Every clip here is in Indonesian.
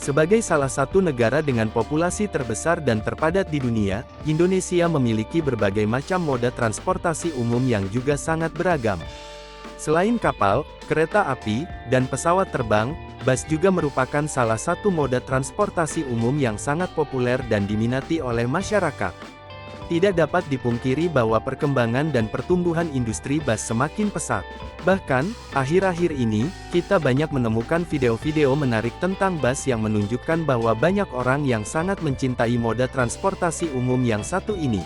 Sebagai salah satu negara dengan populasi terbesar dan terpadat di dunia, Indonesia memiliki berbagai macam moda transportasi umum yang juga sangat beragam. Selain kapal, kereta api, dan pesawat terbang, bus juga merupakan salah satu moda transportasi umum yang sangat populer dan diminati oleh masyarakat. Tidak dapat dipungkiri bahwa perkembangan dan pertumbuhan industri bus semakin pesat. Bahkan, akhir-akhir ini, kita banyak menemukan video-video menarik tentang bus yang menunjukkan bahwa banyak orang yang sangat mencintai moda transportasi umum yang satu ini.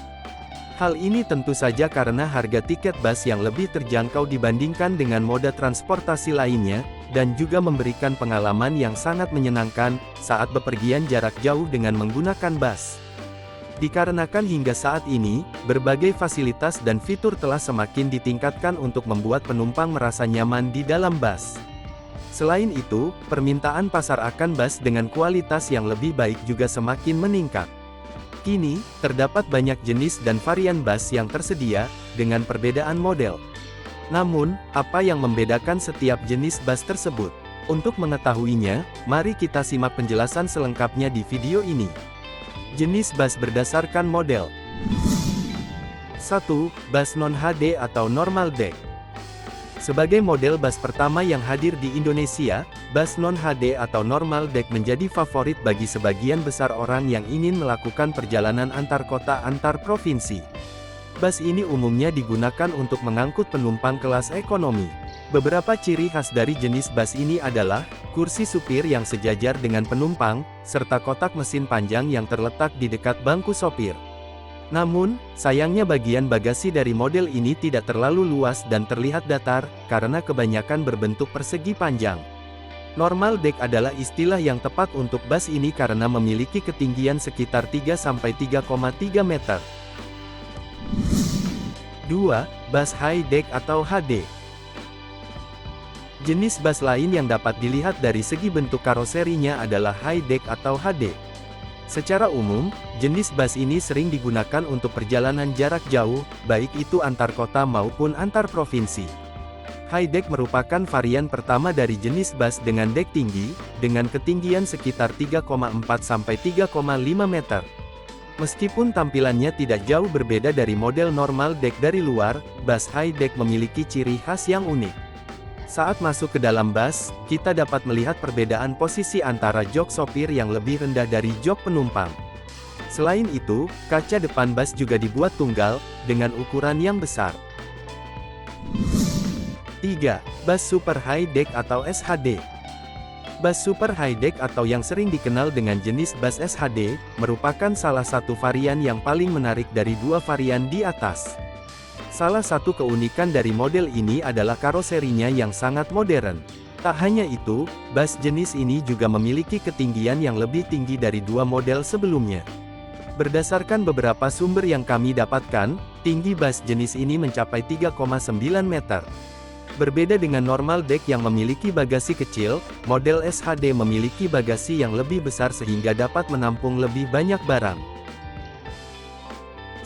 Hal ini tentu saja karena harga tiket bus yang lebih terjangkau dibandingkan dengan moda transportasi lainnya, dan juga memberikan pengalaman yang sangat menyenangkan saat bepergian jarak jauh dengan menggunakan bus. Dikarenakan hingga saat ini, berbagai fasilitas dan fitur telah semakin ditingkatkan untuk membuat penumpang merasa nyaman di dalam bus. Selain itu, permintaan pasar akan bus dengan kualitas yang lebih baik juga semakin meningkat. Kini, terdapat banyak jenis dan varian bus yang tersedia, dengan perbedaan model. Namun, apa yang membedakan setiap jenis bus tersebut? Untuk mengetahuinya, mari kita simak penjelasan selengkapnya di video ini. Jenis bus berdasarkan model. 1. Bus non-HD atau normal deck. Sebagai model bus pertama yang hadir di Indonesia, bus non-HD atau normal deck menjadi favorit bagi sebagian besar orang yang ingin melakukan perjalanan antar kota antar provinsi. Bus ini umumnya digunakan untuk mengangkut penumpang kelas ekonomi. Beberapa ciri khas dari jenis bus ini adalah, kursi supir yang sejajar dengan penumpang, serta kotak mesin panjang yang terletak di dekat bangku sopir. Namun, sayangnya bagian bagasi dari model ini tidak terlalu luas dan terlihat datar, karena kebanyakan berbentuk persegi panjang. Normal deck adalah istilah yang tepat untuk bus ini karena memiliki ketinggian sekitar 3-3,3 meter. 2. Bus high deck atau HD. Jenis bus lain yang dapat dilihat dari segi bentuk karoserinya adalah high deck atau HD. Secara umum, jenis bus ini sering digunakan untuk perjalanan jarak jauh, baik itu antar kota maupun antar provinsi. High deck merupakan varian pertama dari jenis bus dengan dek tinggi, dengan ketinggian sekitar 3,4-3,5 meter. Meskipun tampilannya tidak jauh berbeda dari model normal deck dari luar, bus high deck memiliki ciri khas yang unik. Saat masuk ke dalam bus, kita dapat melihat perbedaan posisi antara jok sopir yang lebih rendah dari jok penumpang. Selain itu, kaca depan bus juga dibuat tunggal, dengan ukuran yang besar. 3. Bus super high deck atau SHD. Bus super high deck atau yang sering dikenal dengan jenis bus SHD, merupakan salah satu varian yang paling menarik dari dua varian di atas. Salah satu keunikan dari model ini adalah karoserinya yang sangat modern. Tak hanya itu, bus jenis ini juga memiliki ketinggian yang lebih tinggi dari dua model sebelumnya. Berdasarkan beberapa sumber yang kami dapatkan, tinggi bus jenis ini mencapai 3,9 meter. Berbeda dengan normal deck yang memiliki bagasi kecil, model SHD memiliki bagasi yang lebih besar sehingga dapat menampung lebih banyak barang.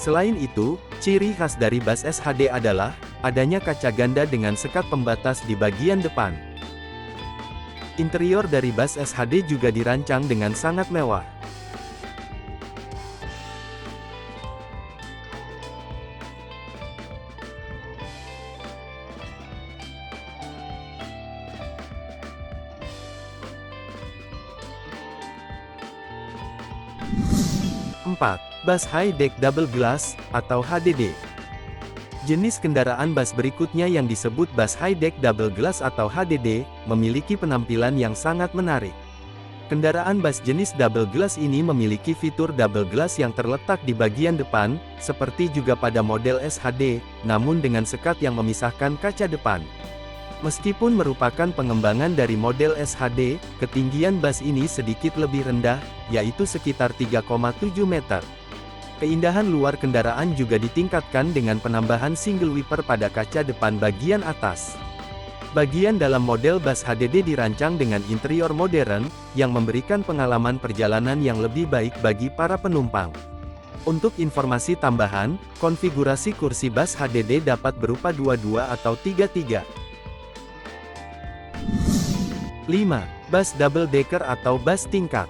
Selain itu, ciri khas dari bus SHD adalah, adanya kaca ganda dengan sekat pembatas di bagian depan. Interior dari bus SHD juga dirancang dengan sangat mewah. Bus High Deck Double Glass, atau HDD. Jenis kendaraan bus berikutnya yang disebut bus High Deck Double Glass atau HDD, memiliki penampilan yang sangat menarik. Kendaraan bus jenis double glass ini memiliki fitur double glass yang terletak di bagian depan, seperti juga pada model SHD, namun dengan sekat yang memisahkan kaca depan. Meskipun merupakan pengembangan dari model SHD, ketinggian bus ini sedikit lebih rendah, yaitu sekitar 3,7 meter. Keindahan luar kendaraan juga ditingkatkan dengan penambahan single wiper pada kaca depan bagian atas. Bagian dalam model bus HDD dirancang dengan interior modern, yang memberikan pengalaman perjalanan yang lebih baik bagi para penumpang. Untuk informasi tambahan, konfigurasi kursi bus HDD dapat berupa 22 atau 33. 5. Bus double decker atau bus tingkat.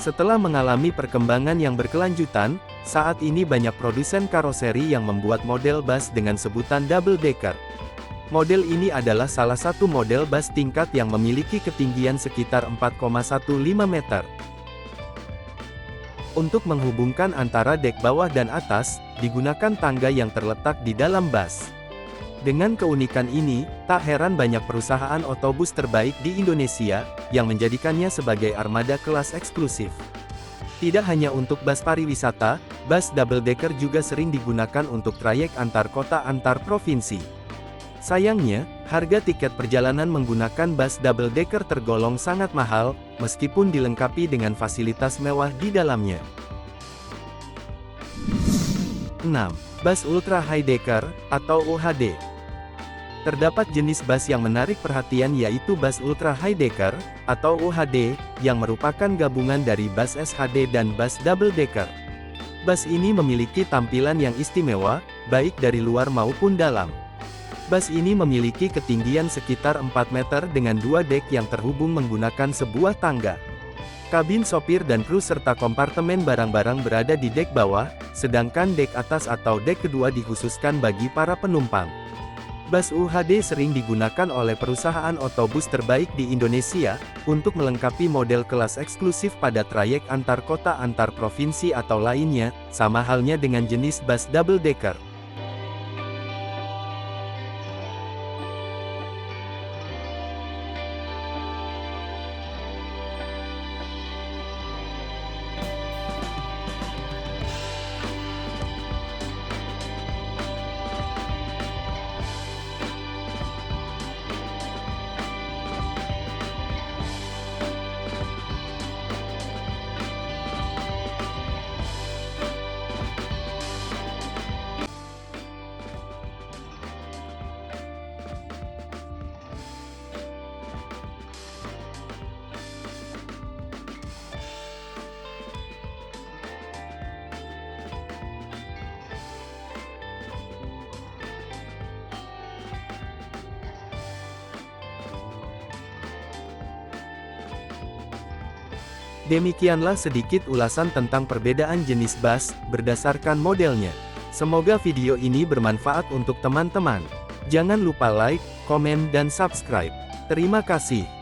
Setelah mengalami perkembangan yang berkelanjutan, saat ini banyak produsen karoseri yang membuat model bus dengan sebutan double decker. Model ini adalah salah satu model bus tingkat yang memiliki ketinggian sekitar 4,15 meter. Untuk menghubungkan antara dek bawah dan atas, digunakan tangga yang terletak di dalam bus. Dengan keunikan ini, tak heran banyak perusahaan otobus terbaik di Indonesia, yang menjadikannya sebagai armada kelas eksklusif. Tidak hanya untuk bus pariwisata, bus double decker juga sering digunakan untuk trayek antar kota antar provinsi. Sayangnya, harga tiket perjalanan menggunakan bus double decker tergolong sangat mahal, meskipun dilengkapi dengan fasilitas mewah di dalamnya. 6. Bus Ultra High Decker, atau UHD. Terdapat jenis bus yang menarik perhatian yaitu bus Ultra High Decker, atau UHD, yang merupakan gabungan dari bus SHD dan bus double decker. Bus ini memiliki tampilan yang istimewa, baik dari luar maupun dalam. Bus ini memiliki ketinggian sekitar 4 meter dengan 2 dek yang terhubung menggunakan sebuah tangga. Kabin sopir dan kru serta kompartemen barang-barang berada di dek bawah, sedangkan dek atas atau dek kedua dikhususkan bagi para penumpang. Bus UHD sering digunakan oleh perusahaan otobus terbaik di Indonesia, untuk melengkapi model kelas eksklusif pada trayek antar kota antar provinsi atau lainnya, sama halnya dengan jenis bus double decker. Demikianlah sedikit ulasan tentang perbedaan jenis bus, berdasarkan modelnya. Semoga video ini bermanfaat untuk teman-teman. Jangan lupa like, komen dan subscribe. Terima kasih.